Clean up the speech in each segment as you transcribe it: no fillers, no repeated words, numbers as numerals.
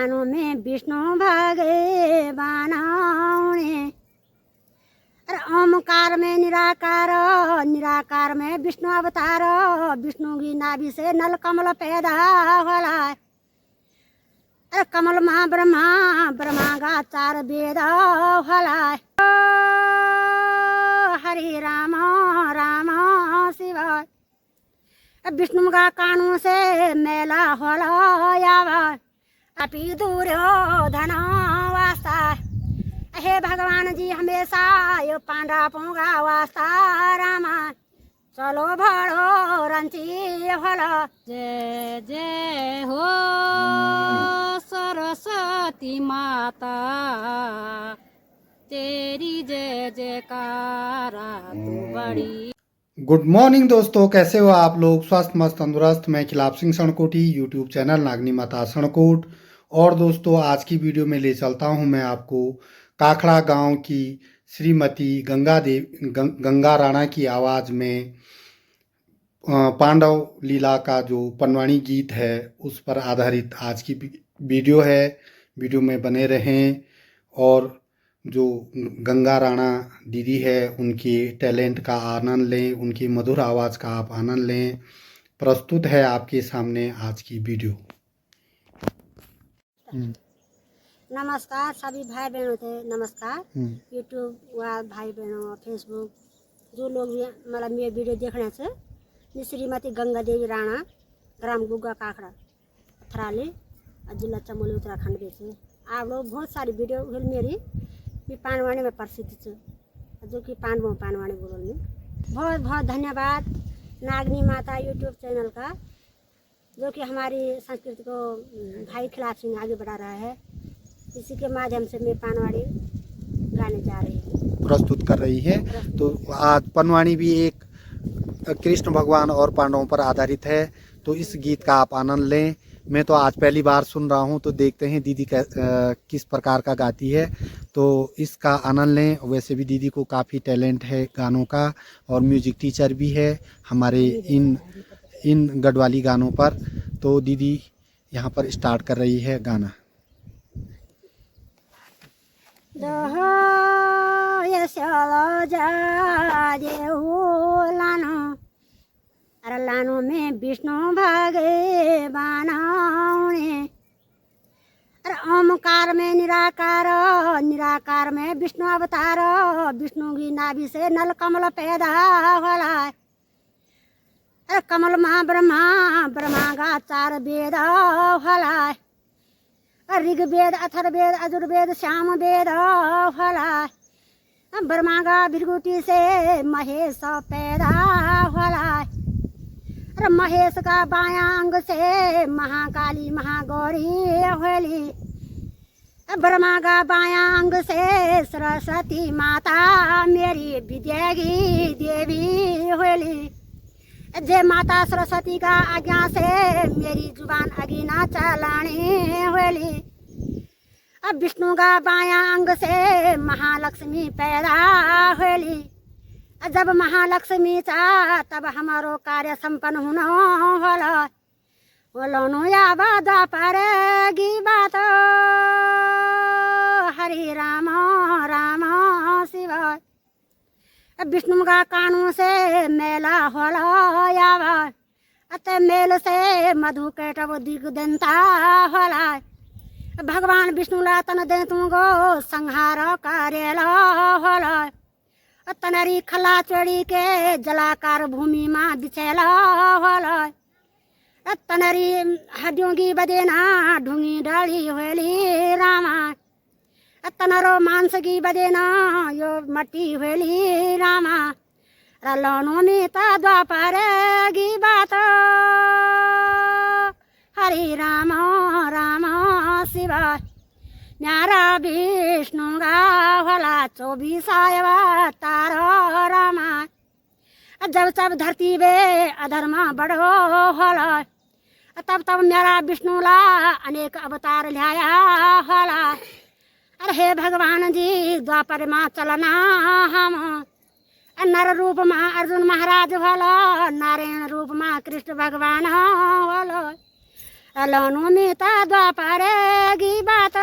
लानो में विष्णु भगवान आउने। अरे ओमकार में निराकार, निराकार में विष्णु अवतार, विष्णु की नाभि से नल कमल पैदा होला। अरे कमल महा ब्रह्मा, ब्रह्मा का 4 वेद होला। हरे राम राम शिव। विष्णु का कानू से मेला होला यावा, अपी दुर्योधन वास्ता। हे भगवान जी हमेशा यो पांडा पोंगा वास्ता रामा, चलो भड़ो रंची होला। जय जय हो सरस्वती माता, तेरी जय जयकारा तू बड़ी। गुड मॉर्निंग दोस्तों, कैसे हो आप लोग? स्वस्थ मस्त तंदुरुस्त। मैं खिलाफ सिंह सणकोटी, यूट्यूब चैनल नागनी माता सणकोट। और दोस्तों आज की वीडियो में ले चलता हूं मैं आपको काखड़ा गांव की श्रीमती गंगा राणा की आवाज़ में पांडव लीला का जो पनवाणी गीत है उस पर आधारित आज की वीडियो है। वीडियो में बने रहें और जो गंगा राणा दीदी है उनकी टैलेंट का आनंद लें, उनकी मधुर आवाज़ का आप आनंद लें। प्रस्तुत है आपके सामने आज की वीडियो। नमस्कार सभी भाई बहनों थे, नमस्कार। यूट्यूब व भाई बहनों, फेसबुक जो लोग भी मतलब मेरे वीडियो देखने से श्रीमती गंगा देवी राणा, ग्राम गुग्गा काखड़ा थराली, जिला चमोली उत्तराखंड में से आप लोग बहुत सारी वीडियो मेरी भी पानवाणी में प्रसिद्ध है, जो कि पानवाणी बोल में बहुत बहुत धन्यवाद नागनी माता यूट्यूब चैनल का, जो कि हमारी संस्कृति को भाई खिलाफ सिंह आगे बढ़ा रहा है। इसी के माध्यम से मैं पानवाणी गाने जा रही हूँ, प्रस्तुत कर रही है। तो आज पनवाणी भी एक कृष्ण भगवान और पांडवों पर आधारित है, तो इस गीत का आप आनंद लें। मैं तो आज पहली बार सुन रहा हूं, तो देखते हैं दीदी किस प्रकार का गाती है, तो इसका आनंद लें। वैसे भी दीदी को काफ़ी टैलेंट है गानों का और म्यूजिक टीचर भी है हमारे इन गढ़वाली गानों पर। तो दीदी यहाँ पर स्टार्ट कर रही है गाना। अरे लानो में विष्णु भगवान आउने। अरे ओमकार में निराकार, निराकार में विष्णु अवतार, विष्णु की नाभि से नल कमल पैदा होला। अरे कमल महा ब्रह्मा, ब्रह्मा का 4 वेद होला। ऋग्वेद, अथर्ववेद, यजुर्वेद, साम वेद होला। ब्रह्मा का भृगुटी से महेश पैदा होला। अरे महेश का बायां अंग से महाकाली महागौरी होली। ब्रह्मा का बायां अंग से सरस्वती माता मेरी विद्या की देवी होली। जय माता सरस्वती का आज्ञा से मेरी जुबान अगीना चलानी होली। अब विष्णु का बायां अंग से महालक्ष्मी पैदा होली। जब महालक्ष्मी चा तब हमारो कार्य संपन्न होना होला। बोलो या बादा परेगी बात, हरे राम राम शिव। विष्णु का कानू से मेला होला यावा, अत मेल से मधु केटव दिग्दंता होला। भगवान विष्णु ला तन दे तुमको संहार करेला होला। तनरी खला चढ़ी के जलाकार भूमि माँ बिछेला होला। तनरी हड्डियों की बदेना ढूंगी डाली होली रामा। तनरो मांस की बदेना यो मट्टी होली रामा। रलोनो में ता द्वापर की बात, हरे राम राम शिव। न्यारा विष्णु गा होला 24 अवतार रामा। जब जब धरती वे अधर्मा बढ़ो होला, तब तब मेरा विष्णु ला अनेक अवतार लिया होला। अरे हे भगवान जी द्वापर माँ चलना हम। नर रूप माँ अर्जुन महाराज होला, नारायण रूप माँ कृष्ण भगवान होला। लौनु मिता द्वापरेगी बात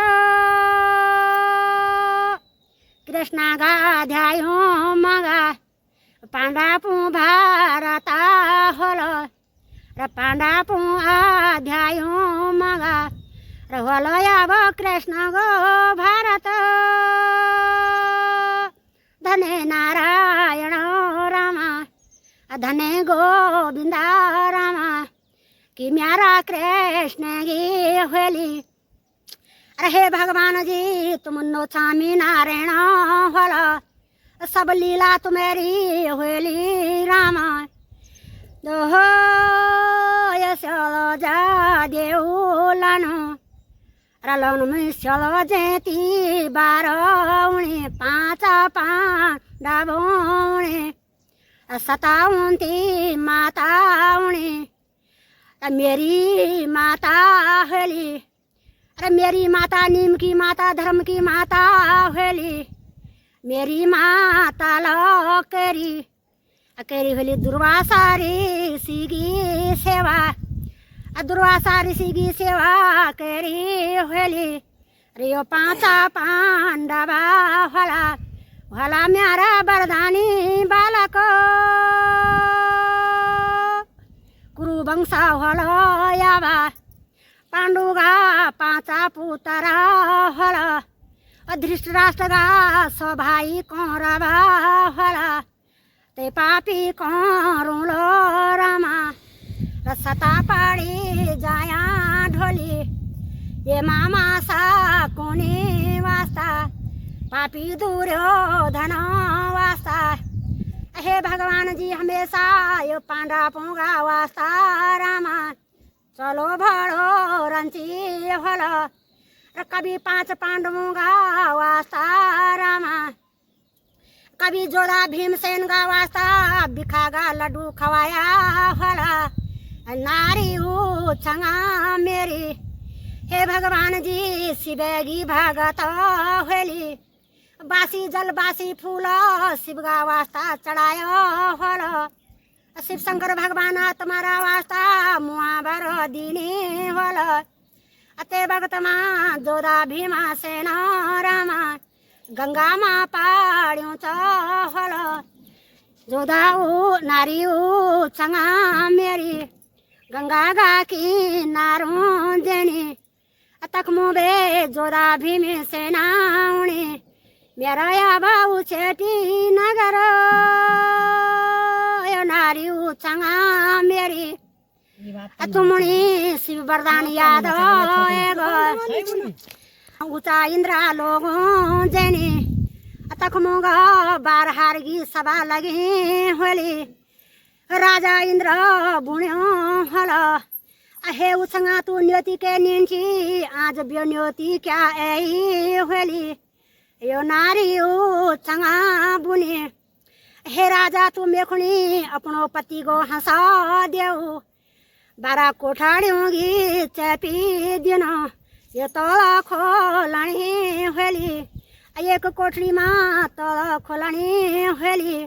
कृष्ण गाध्यायो मगा पाण्डापु भारता होल र पाण्डापु आध्यायो मगा र होल अब कृष्ण गो भारत धने नारायण रामा धने गोविंद रामा कि म्यारा कृष्ण गी होली। अरे हे भगवान जी तुम नो स्वामी नारायण होला सब लीला तुम्हारी होली रामा दोहो यशो जा देउलानु रलौनु मिश्यल जेती बारौणी पाँच पाण्डवौणी सताउन्ती माताउणी मेरी माता होली। अरे मेरी माता नीम की माता धर्म की माता होली मेरी माता लकेरी अकेरी होली दुर्वासा ऋषि की सेवा दुर्वासा ऋषि की सेवा करी होली रियो पाँचा पांडवा होला होला म्यारा वरदानी बालक कुरुवंश होला यावा पाण्डुगा पाँचा पुतरा होला धृतराष्ट्रगा सभाई कौरवा होला ते पापी कौरुलो रामा रसता पाड़ी जाया ढोली ये मामा सा कोनी वास्ता पापी दुर्योधन वास्ता। हे भगवान जी हमेशा यो पांडा पोंगा वास्ता रामा चलो भड़ो रंची भलो र कभी पाँच पांडवों का वास्ता रामा कभी जोड़ा भीमसेन का वास्ता बिखागा लड्डू खवाया होला नारी हो छंगा मेरी। हे भगवान जी शिवेगी भगत होली बासी जल बासी फूल शिवगा वास्ता चढ़ायो होलो शिव शंकर भगवान तुम्हारा वास्ता मुआवर दीनी होलो अते भगत माँ जोधा भीमा सेन रामा गंगा माँ पाड़ियों च होलो जोधा ऊ नारी ऊ चंगा मेरी गंगा गा की नारों जनी तक मुबे जोधा भीम सेनाउणी मेरा या बाबू चेटी नगर यो नारी ऊ चंगा मेरी तुमणी शिव वरदान याद ऊंचा इंद्रा लोगों जनी तक मुगा बार हारगी सभा लगी होली राजा इंद्र बुण्यो हलो अहे उछंगा तू न्योती के निंची आज बियो न्योती क्या ऐ होली यो नारी उछंगा बुने हे राजा तू मेखुनी अपनो पति को हंसा देऊ बारा कोठाड़ियोंगी चैपी दिनो ये तोला खोलनी होली एक कोठरी माँ तोला खोलनी होली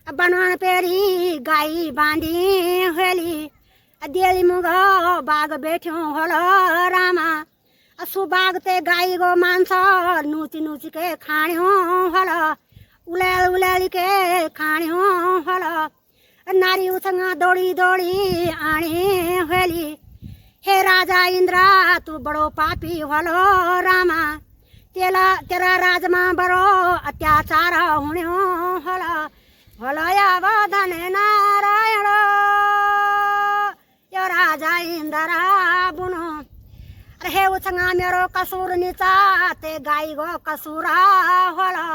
बनवान पेरी गाई बांधी होली देली मुगो बाग बैठ्यो होलो रामा असु बाग ते गाई गो मांस नूची नूची के खाण्यो होलो उलेल उलेल के खाण्यो होलो नारी उछंगा दौड़ी दौड़ी आणी होली हे राजा इंद्रा तू बड़ो पापी होलो रामा तेरा राजमा बड़ो अत्याचार हुण्यो होलो होलो या वधन नारायण यो राजा इंद्रा बुनो अरे उछंगा मेरो कसूर नीचा ते गाई गो कसूरा होलो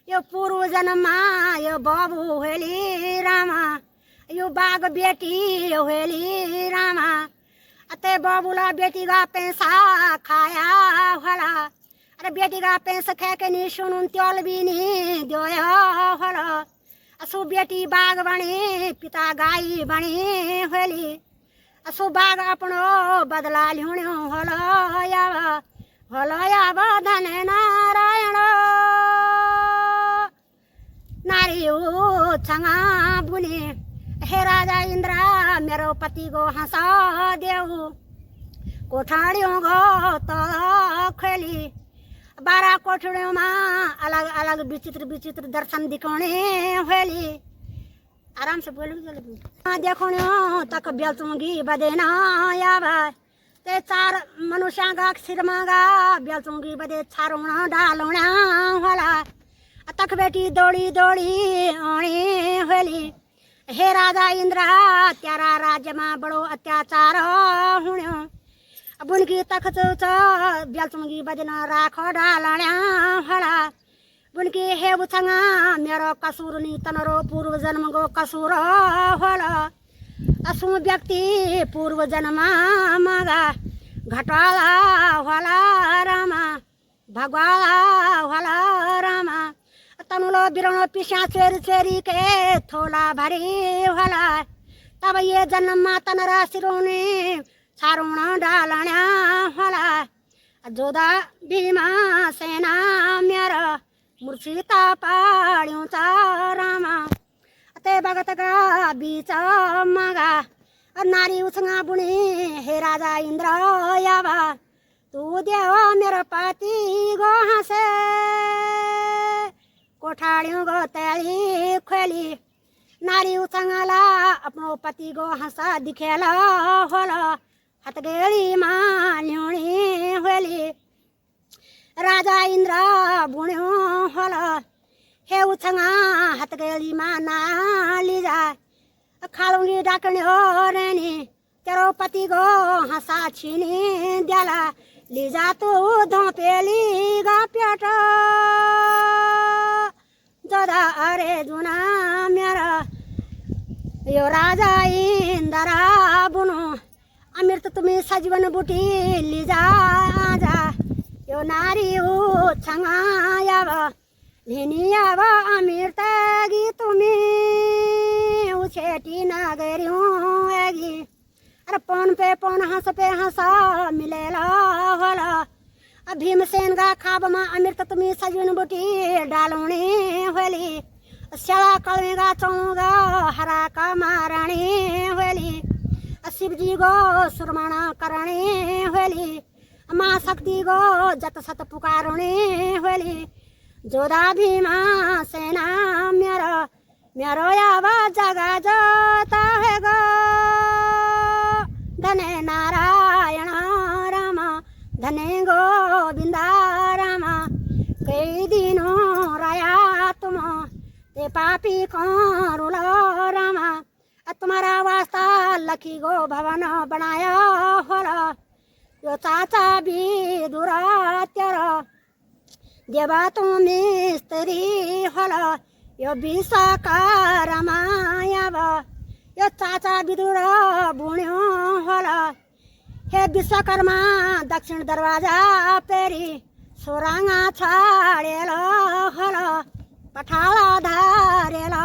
यो पूर्व जन्मा यो बाबू होली रामा यो बाग बेटी होली रामा अते बाबूला बेटी का पैसा खाया होला अरे बेटी का पैसा खा के नहीं सुन त्योल भी नहीं दोया होला असु बेटी बाग बनी पिता गाई बनी होली असु बाग अपनो बदला लियो होलो या धन नारायण नारी छंगा बुने हे राजा इंद्रा मेरो पति को हंसा देऊ कोठाड़ियों गो तो खेली 12 कोठड़ियों में अलग अलग विचित्र विचित्र दर्शन दिखाने होली आराम से बोलू देखो तक बेलचूंगी बदेना यावा ते 4 मनुष्या सिर मांगा बेलचूंगी बदे छारोना डालोना होला तक बेटी दौड़ी दौड़ी आनी होली हे राजा इंद्र त्यारा राज्य में बड़ो अत्याचार हुण्यो अब उनकी तख्त बेलचूंगी बजना राखो डालण्या होला उनकी हे उछंगा मेरो कसूर नी तनरो पूर्व जन्म गो कसूर होला असु व्यक्ति पूर्व जन्म मागा घटाला होला रामा भगवाला होला रामा तनुलो बिरणो पिसा चेरी चेरी के थोला भरी होला तब ये जन्म मा तनरा सिरोने छारुण डालण्या होला जोधा भीमा सेना मेरो मूर्छिता पाड्यौं रामा ते भगत का बीच मागा नारी उछंगा बुणी हे राजा इंद्र यावा तू देव मेरो पति गो हंसे कोठाड़ियों गो तैली खोली नारी उछंगाला अपनो पति गो हंसा दिखेला होला हथगेड़ी मां ल्यूणी होली राजा इंद्र बुण्यो होला हे उछंगा हथगेड़ी मां ना लीजा खालूंगी डाकणी हो रेनी तेरो पति गो हंसा छीनी द्याला लीजा तू धोपेली गा प्याट जोदा अरे जुना मेरा यो राजा इंद्रा बुनो अमृत तुम्हें सजीवन बुटी लीजा जा यो नारी उछंगा यावा लेनी यावा अमृत गी तुम्हें उछेटी नगरियों एगी अरे पौन पे हंस पे हंसा मिलेला होला भीमसेन का खाब में अमृत तुम्हें सजीवन बुटी डालूनी होली श्याला कलवेगा चौगा हरा का मारणी होली शिव जी गो सुरमणा करणी होली माँ शक्ति गो जत सत पुकारुणी होली जोधा भीमा सेना मेरो मेरो यावा जगा जोता है गो धने नारायण राम धने गोविंदा राम कई दिनों राया तुम ते पापी कौन रुलो रामा तुम्हारा वास्ता लखी गो भवन बनाया होला यो चाचा भी दुरात्यर देवा तुम मिस्त्री होला यो विशाखा रमायाव यो चाचा विदुर बुण्यो होला हे विश्वकर्मा दक्षिण दरवाजा पेरी सोरांगा छाड़ेला होला पठाला धारेला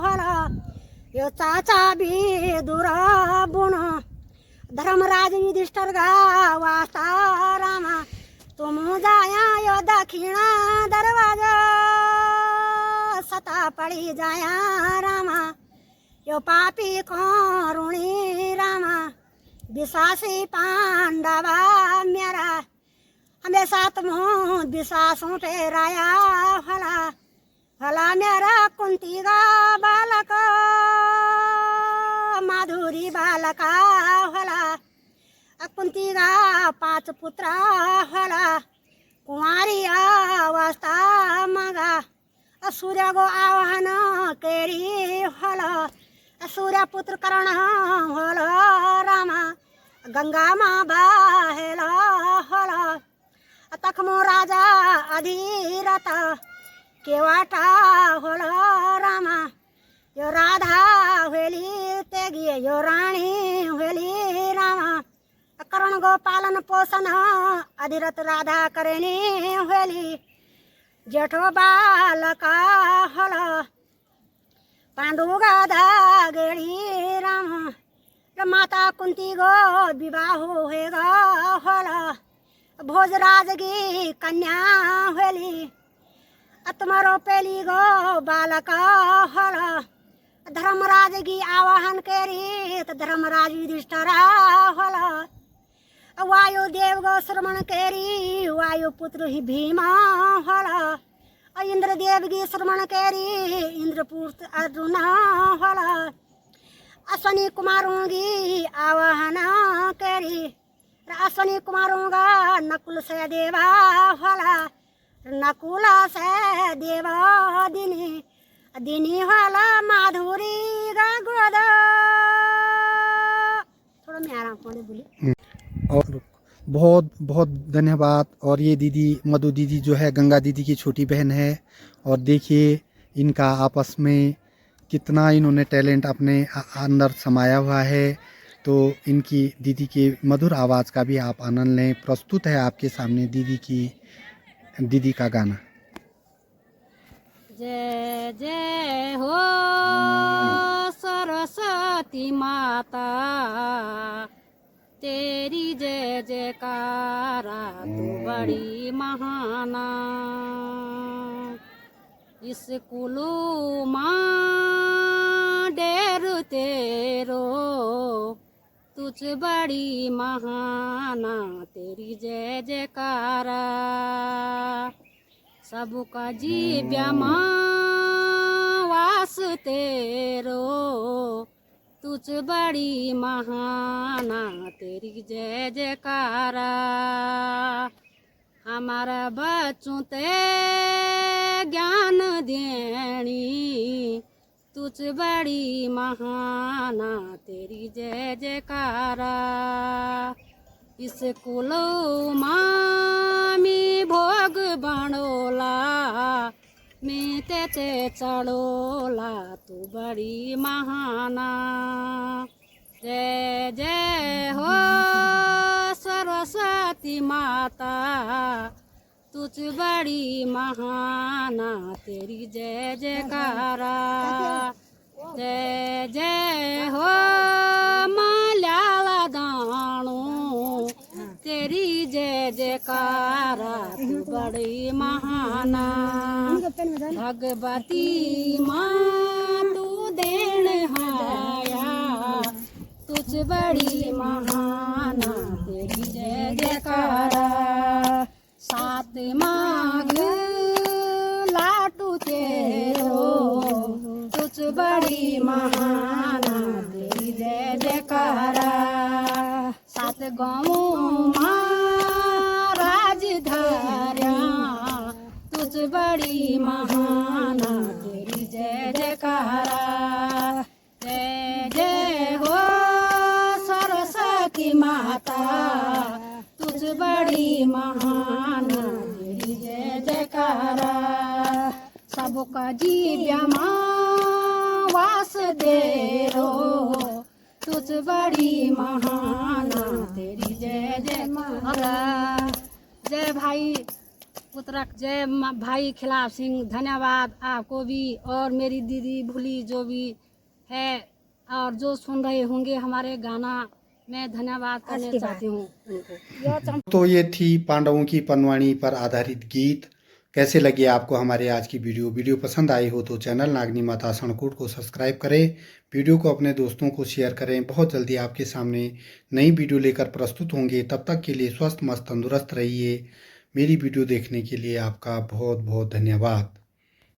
होला यो चाचा भी दूर बुनो धर्मराज युधिष्ठिर गा वास्ता रामा तुम जाया यो दक्षिणा दरवाजा सता पड़ी जाया रामा यो पापी को ऋणी रामा विश्वासी पांडवा मेरा हमेशा तुम विश्वासों पे राया होला भला मेरा कुंती गा बालक माधुरी बालका होला कुंती गा 5 पुत्र होला कुंवारी अवस्था मगा सूर्य गो आवाहन केरी होला सूर्य पुत्र करण होला रामा गंगा माँ बहेला होला तखमो राजा अधीरथ केवाटा होला रामा यो राधा होली तेगी यो रानी होली रामा करण गो पालन पोषण अधिरथ राधा करेनी होली जेठो बालका होला पांडु गाधा गेड़ी राम माता कुंती गो विवाह होएगा होला भोजराज की कन्या होली तुम्हारो पेली गो बालका होला धर्मराज की आवाहन करी तो धर्मराज युधिष्ठिर होला वायु देव गो श्रवण केरी वायु पुत्र ही भीमा होला इंद्र देव गी श्रवण केरी इंद्रपुत्र अर्जुना होला अश्वनी कुमारों गी आवाहना केरी अश्वनी कुमारों गा नकुल से देवा होला नकुल से देवा दिनी दिनी होला माधुरी गा गोदा थोड़ा मैं आराम से बोली। और बहुत बहुत धन्यवाद। और ये दीदी मधु दीदी जो है गंगा दीदी की छोटी बहन है और देखिए इनका आपस में कितना इन्होंने टैलेंट अपने अंदर समाया हुआ है। तो इनकी दीदी के मधुर आवाज़ का भी आप आनंद लें। प्रस्तुत है आपके सामने दीदी का गाना। जय जय हो सरस्वती माता तेरी जय जयकारा तू बड़ी महाना इस कुलू माँ डेर तेरो तुझ बड़ी महाना तेरी जय जयकारा सबका जीव्या माँ वास तेरो तुझ बड़ी महाना तेरी जय जयकारा हमारा बच्चों ते ज्ञान देनी तुझ बड़ी महाना तेरी जय जयकारा इस कुलो मामी भोग बनोला मैं ते चढ़ोला तू बड़ी महाना जय जय हो सरस्वती माता तुझ बड़ी महाना तेरी जय जयकारा जय जय हो मल्याला दाणो तेरी जय जयकारा तू बड़ी महाना भगवती माँ तू देन हाया तुझ बड़ी महाना तेरी जय जयकारा सात माघ लाटू तेरो तुझ बड़ी महाना तेरी जय जयकारा सात गाँवों महाराज धार्या तुझ बड़ी महाना तेरी जय जयकारा जय जय हो सरस्वती माता तुझ बड़ी महाना तेरी जय जयकारा सबका जीव्या माँ वास तेरो तुझ बड़ी महाना तेरी जय जयकारा जय भाई पुत्रक जय भाई खिलाफ सिंह धन्यवाद आपको भी और मेरी दीदी भूली जो भी है और जो सुन रहे होंगे हमारे गाना मैं धन्यवाद करना चाहती हूँ उनको। तो ये थी पांडवों की पनवाणी पर आधारित गीत। कैसे लगे आपको हमारे आज की वीडियो पसंद आई हो तो चैनल नागनी माता सणकोट को सब्सक्राइब करें, वीडियो को अपने दोस्तों को शेयर करें। बहुत जल्दी आपके सामने नई वीडियो लेकर प्रस्तुत होंगे। तब तक के लिए स्वस्थ मस्त तंदुरुस्त रहिए। मेरी वीडियो देखने के लिए आपका बहुत बहुत धन्यवाद।